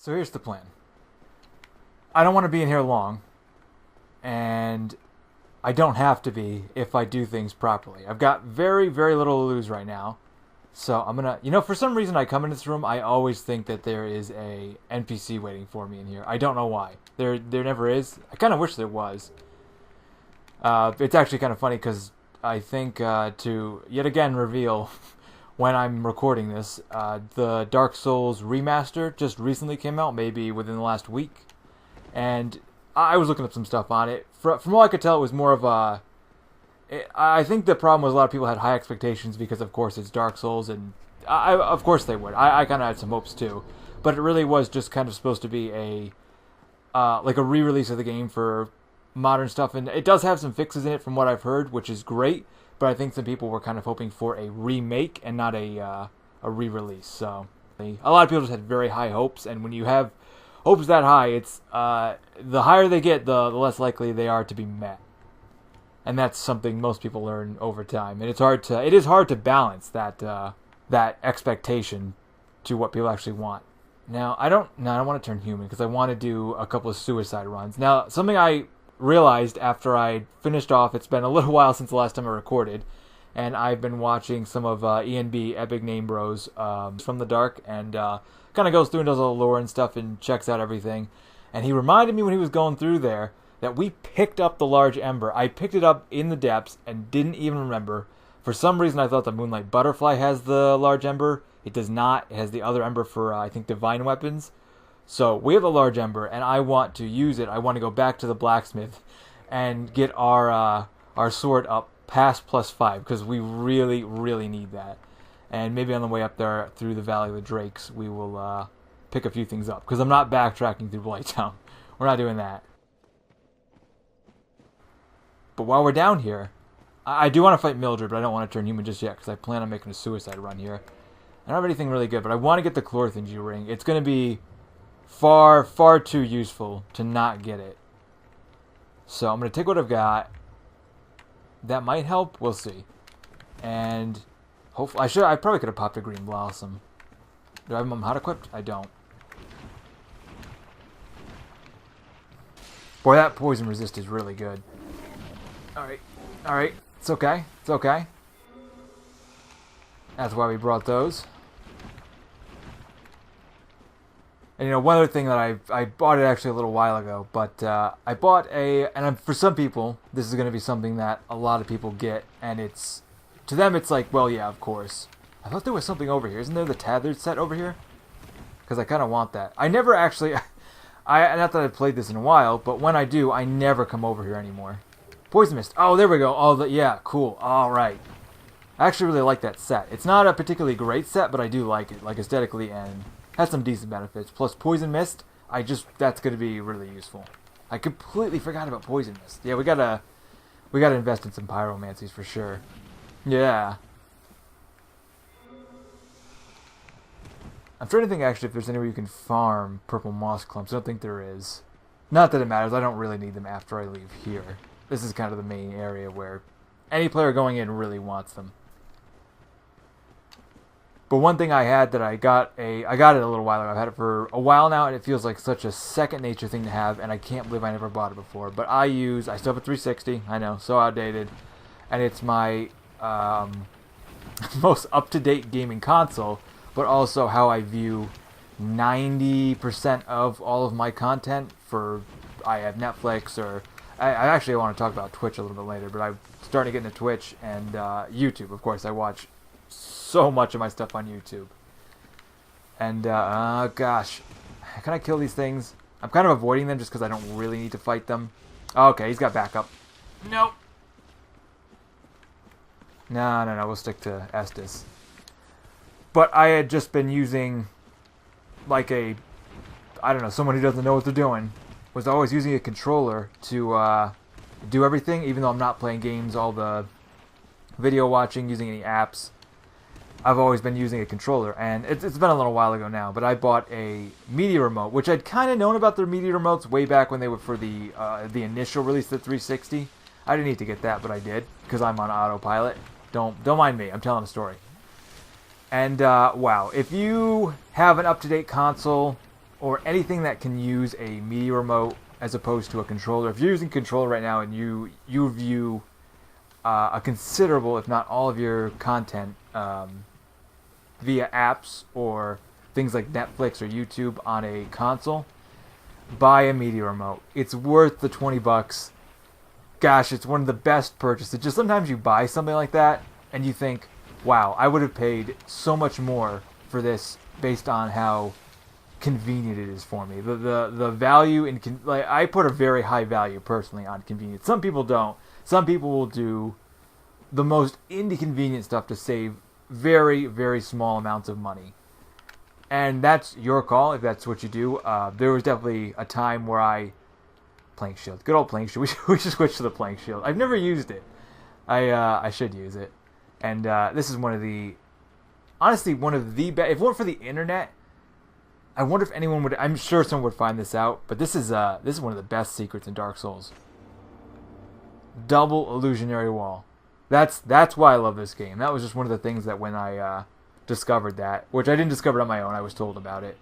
So here's the plan. I don't want to be in here long, and I don't have to be if I do things properly. I've got very, very little to lose right now. So I'm gonna, for some reason I come in this room, I always think that there is a NPC waiting for me in here. I don't know why. There never is. I kind of wish there was. It's actually kind of funny because I think to yet again reveal when I'm recording this, the Dark Souls remaster just recently came out, maybe within the last week, and I was looking up some stuff on it. From all I could tell, it was more of a. I think the problem was a lot of people had high expectations because, of course, it's Dark Souls, and of course they would. I kind of had some hopes too, but it really was just kind of supposed to be a like a re-release of the game for modern stuff, and it does have some fixes in it from what I've heard, which is great. But I think some people were kind of hoping for a remake and not a re-release. So a lot of people just had very high hopes, and when you have hopes that high, it's the higher they get, the less likely they are to be met. And that's something most people learn over time. And it is hard to balance that expectation to what people actually want. Now, I don't want to turn human because I want to do a couple of suicide runs. Now, something I realized after I finished off, it's been a little while since the last time I recorded, and I've been watching some of ENB, Epic Name Bros, from the dark, and kind of goes through and does all the lore and stuff and checks out everything. And he reminded me when he was going through there that we picked up the large ember. I picked it up in the depths and didn't even remember. For some reason, I thought the Moonlight Butterfly has the large ember. It does not. It has the other ember for, I think, divine weapons. So we have a large ember, and I want to use it. I want to go back to the blacksmith and get our sword up past +5, because we really, really need that. And maybe on the way up there through the Valley of the Drakes, we will pick a few things up, because I'm not backtracking through Blighttown. We're not doing that. But while we're down here, I do want to fight Mildred, but I don't want to turn human just yet, because I plan on making a suicide run here. I don't have anything really good, but I want to get the Chlorthangy ring. It's going to be far, far too useful to not get it. So I'm going to take what I've got. That might help. We'll see. And hopefully, I probably could have popped a green blossom. Do I have them hot equipped? I don't. Boy, that poison resist is really good. Alright. It's okay. That's why we brought those. And one other thing that I bought it actually a little while ago, but I bought for some people, this is going to be something that a lot of people get, and to them it's like, well, yeah, of course. I thought there was something over here. Isn't there the Tethered set over here? Because I kind of want that. I never actually, not that I've played this in a while, but when I do, I never come over here anymore. Poison Mist. Oh, there we go. Oh, yeah, cool. All right. I actually really like that set. It's not a particularly great set, but I do like it, like aesthetically, and has some decent benefits. Plus Poison Mist, that's going to be really useful. I completely forgot about Poison Mist. Yeah, we gotta invest in some pyromancies for sure. Yeah. I'm trying to think actually if there's anywhere you can farm purple moss clumps. I don't think there is. Not that it matters. I don't really need them after I leave here. This is kind of the main area where any player going in really wants them. But one thing I had that I got it a little while ago. I've had it for a while now, and it feels like such a second nature thing to have, and I can't believe I never bought it before. But I still have a 360. I know, so outdated. And it's my most up-to-date gaming console, but also how I view 90% of all of my content I have Netflix, or I actually want to talk about Twitch a little bit later, but I'm starting to get into Twitch and YouTube. Of course, I watch so much of my stuff on YouTube. And, gosh. Can I kill these things? I'm kind of avoiding them just because I don't really need to fight them. Okay, he's got backup. Nope. No. We'll stick to Estus. But I had just been using, like someone who doesn't know what they're doing. Was always using a controller to do everything, even though I'm not playing games, all the video watching, using any apps. I've always been using a controller, and it's been a little while ago now, but I bought a media remote, which I'd kind of known about their media remotes way back when they were for the initial release of the 360. I didn't need to get that, but I did, because I'm on autopilot. Don't mind me, I'm telling a story. And, wow, if you have an up-to-date console, or anything that can use a media remote as opposed to a controller. If you're using a controller right now and you view a considerable, if not all of your content via apps or things like Netflix or YouTube on a console, buy a media remote. It's worth the $20. Gosh, it's one of the best purchases. Just sometimes you buy something like that and you think, wow, I would have paid so much more for this based on how convenient it is for me. The value in like, I put a very high value personally on convenience. Some people don't. Some people will do the most inconvenient stuff to save very, very small amounts of money. And that's your call if that's what you do. There was definitely a time where plank shield, good old plank shield. We should switch to the plank shield. I've never used it. I should use it. And this is one of the best. If it weren't for the internet, I wonder if anyone would. I'm sure someone would find this out. But this is one of the best secrets in Dark Souls. Double illusionary wall. That's why I love this game. That was just one of the things that when I discovered that, which I didn't discover it on my own, I was told about it.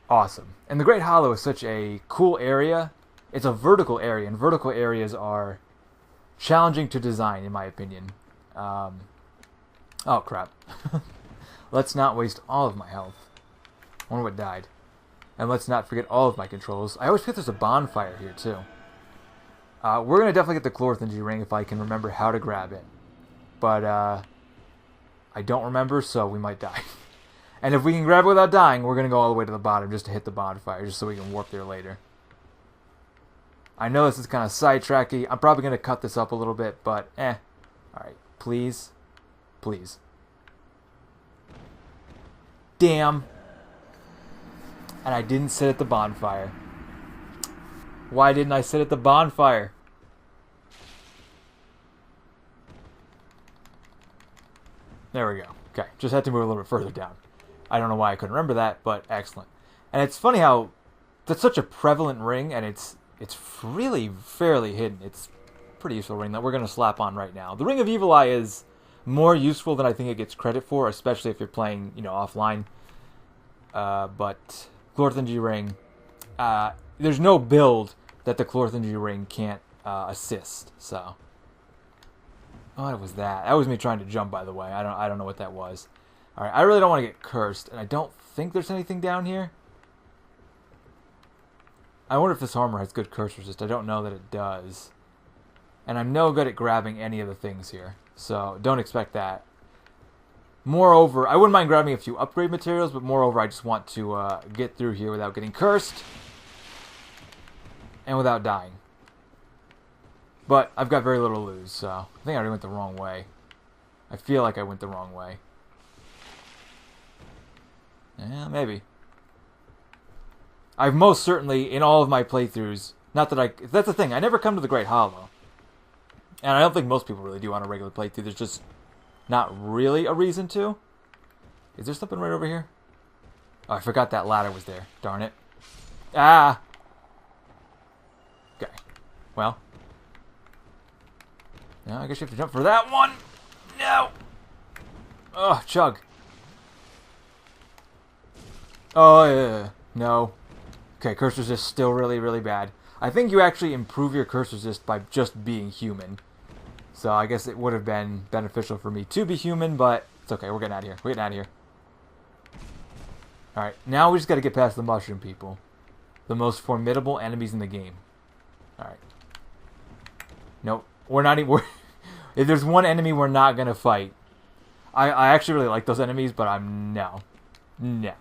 Awesome. And the Great Hollow is such a cool area. It's a vertical area, and vertical areas are challenging to design, in my opinion. Oh, crap. Let's not waste all of my health. I wonder what died. And let's not forget all of my controls. I always forget there's a bonfire here, too. We're going to definitely get the Chlorthangy ring if I can remember how to grab it. But, I don't remember, so we might die. And if we can grab it without dying, we're going to go all the way to the bottom just to hit the bonfire, just so we can warp there later. I know this is kind of sidetracky. I'm probably going to cut this up a little bit, but Alright, please. Please. Damn. And I didn't sit at the bonfire. Why didn't I sit at the bonfire? There we go. Okay, just had to move a little bit further down. I don't know why I couldn't remember that, but excellent. And it's funny how that's such a prevalent ring, and it's really fairly hidden. It's a pretty useful ring that we're going to slap on right now. The Ring of Evil Eye is more useful than I think it gets credit for, especially if you're playing, offline. But Chlorthangy ring, there's no build that the Chlorthangy ring can't assist. So, what was that? That was me trying to jump, by the way. I don't know what that was. All right, I really don't want to get cursed, and I don't think there's anything down here. I wonder if this armor has good curse resist. I don't know that it does. And I'm no good at grabbing any of the things here, so don't expect that. Moreover, I wouldn't mind grabbing a few upgrade materials, but moreover, I just want to get through here without getting cursed and without dying. But I've got very little to lose, so I think I already went the wrong way. I feel like I went the wrong way. Yeah, maybe. I've most certainly, in all of my playthroughs, not that that's the thing, I never come to the Great Hollow. And I don't think most people really do on a regular playthrough. There's just not really a reason to. Is there something right over here? Oh, I forgot that ladder was there. Darn it. Ah! Okay. Well. No, I guess you have to jump for that one. No! Oh, chug. Oh, yeah. No. Okay, curse resist still really, really bad. I think you actually improve your curse resist by just being human. So I guess it would have been beneficial for me to be human, but it's okay. We're getting out of here. We're getting out of here. Alright, now we just got to get past the mushroom people. The most formidable enemies in the game. Alright. Nope. We're not even... If there's one enemy we're not going to fight. I actually really like those enemies, but no. No.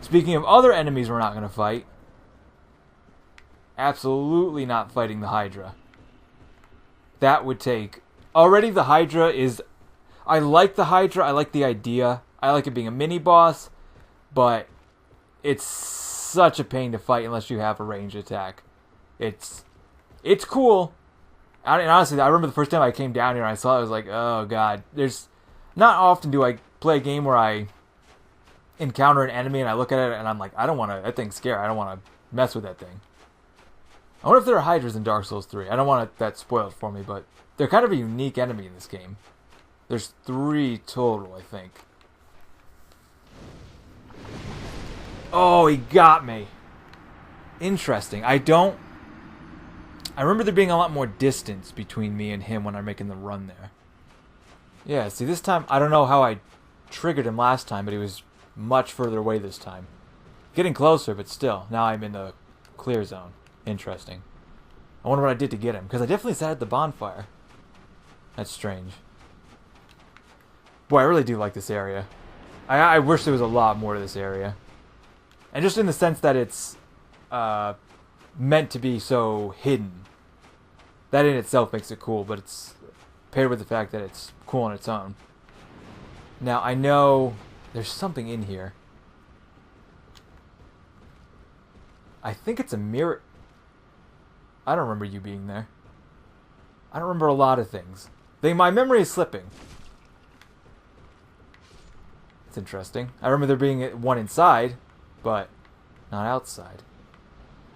Speaking of other enemies we're not going to fight. Absolutely not fighting the Hydra. That would take... Already the Hydra is... I like the Hydra. I like the idea. I like it being a mini-boss. But it's such a pain to fight unless you have a ranged attack. It's cool. And honestly, I remember the first time I came down here and I saw it, I was like, oh god. There's... Not often do I play a game where I encounter an enemy and I look at it and I'm like, I don't want to... That thing's scary. I don't want to mess with that thing. I wonder if there are Hydras in Dark Souls 3. I don't want that spoiled for me, but they're kind of a unique enemy in this game. There's 3 total, I think. Oh, he got me. Interesting. I remember there being a lot more distance between me and him when I'm making the run there. Yeah, see, this time, I don't know how I triggered him last time, but he was much further away this time. Getting closer, but still. Now I'm in the clear zone. Interesting. I wonder what I did to get him, because I definitely sat at the bonfire. That's strange. Boy, I really do like this area. I wish there was a lot more to this area. And just in the sense that it's meant to be so hidden. That in itself makes it cool, but it's paired with the fact that it's cool on its own. Now, I know there's something in here. I think it's a mirror. I don't remember you being there. I don't remember a lot of things. My memory is slipping. It's interesting. I remember there being one inside, but not outside.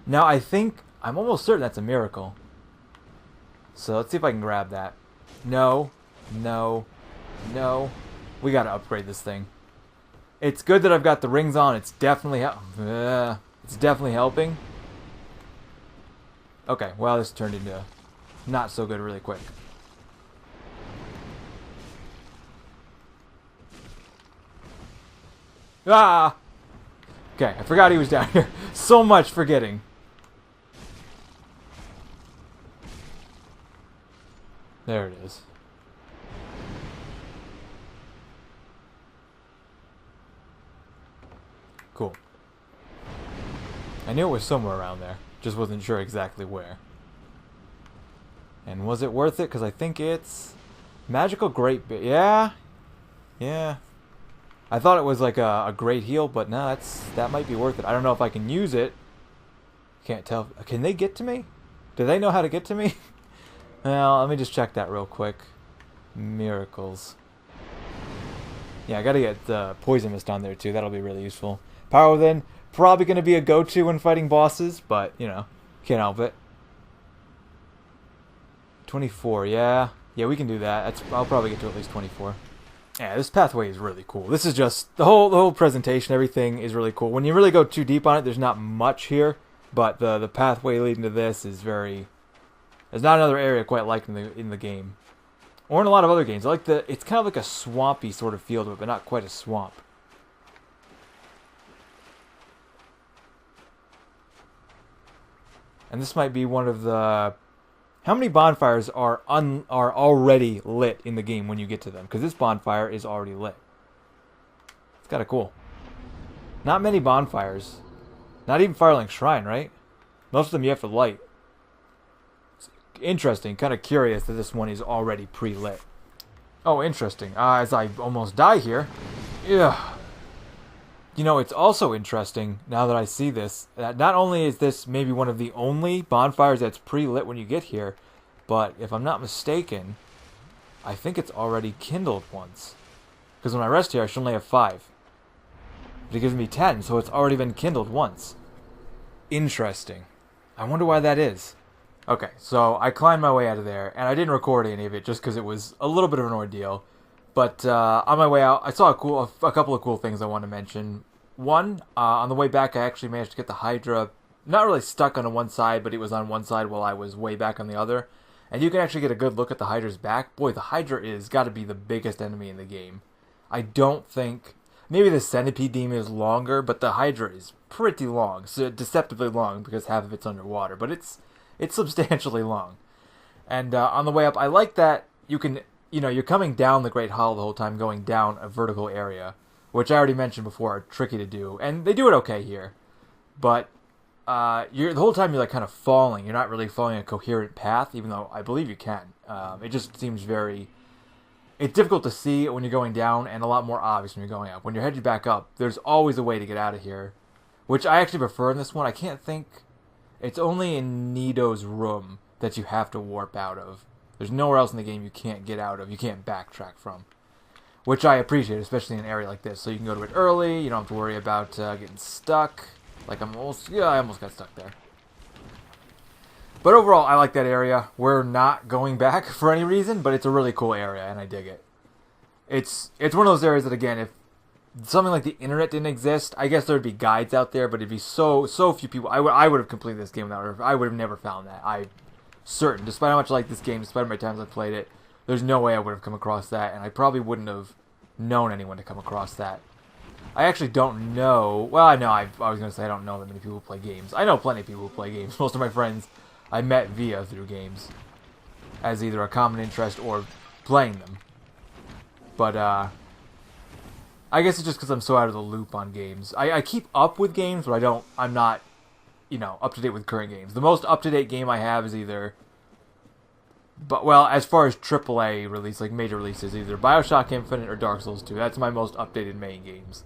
Now, I'm almost certain that's a miracle. So let's see if I can grab that. No. No. No. We gotta upgrade this thing. It's good that I've got the rings on. It's definitely helping. Okay, well, this turned into not so good really quick. Ah! Okay, I forgot he was down here. So much forgetting. There it is. Cool. I knew it was somewhere around there. Just wasn't sure exactly where. And was it worth it? Because I think it's magical great bit. Yeah. Yeah. I thought it was like a great heal, but no, that might be worth it. I don't know if I can use it. Can't tell. Can they get to me? Do they know how to get to me? Well, let me just check that real quick. Miracles. Yeah, I gotta get the poison mist on there too. That'll be really useful. Power Within, probably gonna be a go-to when fighting bosses, but you know, can't help it. 24, yeah, we can do that. I'll probably get to at least 24. Yeah, this pathway is really cool. This is just the whole presentation. Everything is really cool. When you really go too deep on it, there's not much here, but the pathway leading to this is very. There's not another area quite like in the game, or in a lot of other games. I like it's kind of like a swampy sort of feel to it, but not quite a swamp. And this might be one of the. How many bonfires are already lit in the game when you get to them? Because this bonfire is already lit. It's kind of cool. Not many bonfires. Not even Firelink Shrine, right? Most of them you have to light. It's interesting. Kind of curious that this one is already pre-lit. Oh, interesting. As I almost die here. Yeah. You know, it's also interesting, now that I see this, that not only is this maybe one of the only bonfires that's pre-lit when you get here, but if I'm not mistaken, I think it's already kindled once. Because when I rest here, I should only have 5. But it gives me 10, so it's already been kindled once. Interesting. I wonder why that is. Okay, so I climbed my way out of there, and I didn't record any of it just because it was a little bit of an ordeal. But on my way out, I saw a couple of cool things I want to mention. One, on the way back, I actually managed to get the Hydra, not really stuck on one side, but it was on one side while I was way back on the other. And you can actually get a good look at the Hydra's back. Boy, the Hydra is got to be the biggest enemy in the game. I don't think. Maybe the Centipede Demon is longer, but the Hydra is pretty long. So deceptively long because half of it's underwater. But it's substantially long. And on the way up, I like that you can. You're coming down the Great Hollow the whole time, going down a vertical area, which I already mentioned before are tricky to do, and they do it okay here. But the whole time you're like kind of falling. You're not really following a coherent path, even though I believe you can. It just seems it's difficult to see when you're going down, and a lot more obvious when you're going up. When you're headed back up, there's always a way to get out of here, which I actually prefer in this one. I can't think. It's only in Nido's room that you have to warp out of. There's nowhere else in the game you can't get out of, you can't backtrack from. Which I appreciate, especially in an area like this. So you can go to it early, you don't have to worry about getting stuck. Like I almost got stuck there. But overall, I like that area. We're not going back for any reason, but it's a really cool area, and I dig it. It's one of those areas that, again, something like the internet didn't exist, I guess there'd be guides out there, but it'd be so few people. I would have completed this game without her. I would have never found that. I'm certain, despite how much I like this game, despite how many times I've played it, there's no way I would have come across that, and I probably wouldn't have known anyone to come across that. I actually don't know. Well, I know. I was going to say I don't know that many people who play games. I know plenty of people who play games. Most of my friends I met through games as either a common interest or playing them. But, I guess it's just because I'm so out of the loop on games. I keep up with games, but I'm not, up to date with current games. The most up-to-date game I have is either, as far as AAA release, like major releases, either Bioshock Infinite or Dark Souls 2. That's my most updated main games.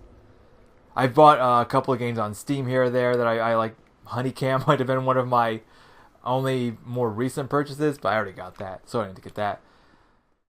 I've bought a couple of games on Steam here or there that I like. Honeycam might have been one of my only more recent purchases, but I already got that, so I need to get that.